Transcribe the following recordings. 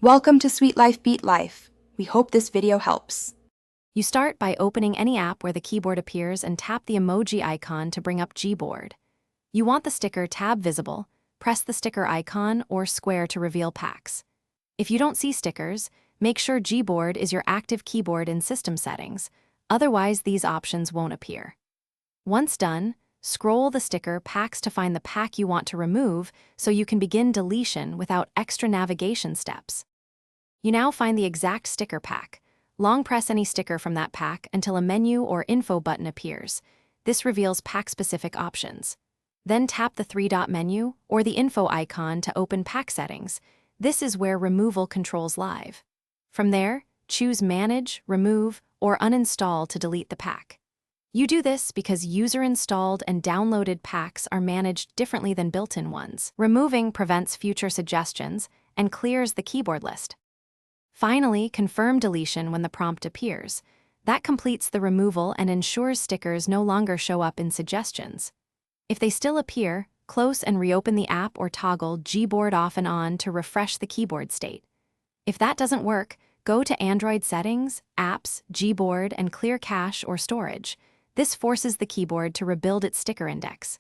Welcome to Sweet Life Beat Life. We hope this video helps. You start by opening any app where the keyboard appears and tap the emoji icon to bring up Gboard. You want the sticker tab visible, press the sticker icon or square to reveal packs. If you don't see stickers, make sure Gboard is your active keyboard in system settings, otherwise these options won't appear. Once done, scroll the sticker packs to find the pack you want to remove so you can begin deletion without extra navigation steps. You now find the exact sticker pack. Long press any sticker from that pack until a menu or info button appears. This reveals pack-specific options. Then tap the three-dot menu or the info icon to open pack settings. This is where removal controls live. From there, choose Manage, Remove, or Uninstall to delete the pack. You do this because user-installed and downloaded packs are managed differently than built-in ones. Removing prevents future suggestions and clears the keyboard list. Finally, confirm deletion when the prompt appears. That completes the removal and ensures stickers no longer show up in suggestions. If they still appear, close and reopen the app or toggle Gboard off and on to refresh the keyboard state. If that doesn't work, go to Android Settings, Apps, Gboard, and clear cache or storage. This forces the keyboard to rebuild its sticker index.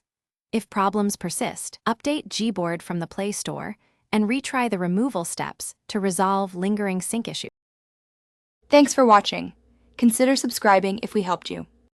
If problems persist, update Gboard from the Play Store and retry the removal steps to resolve lingering sync issues. Thanks for watching. Consider subscribing if we helped you.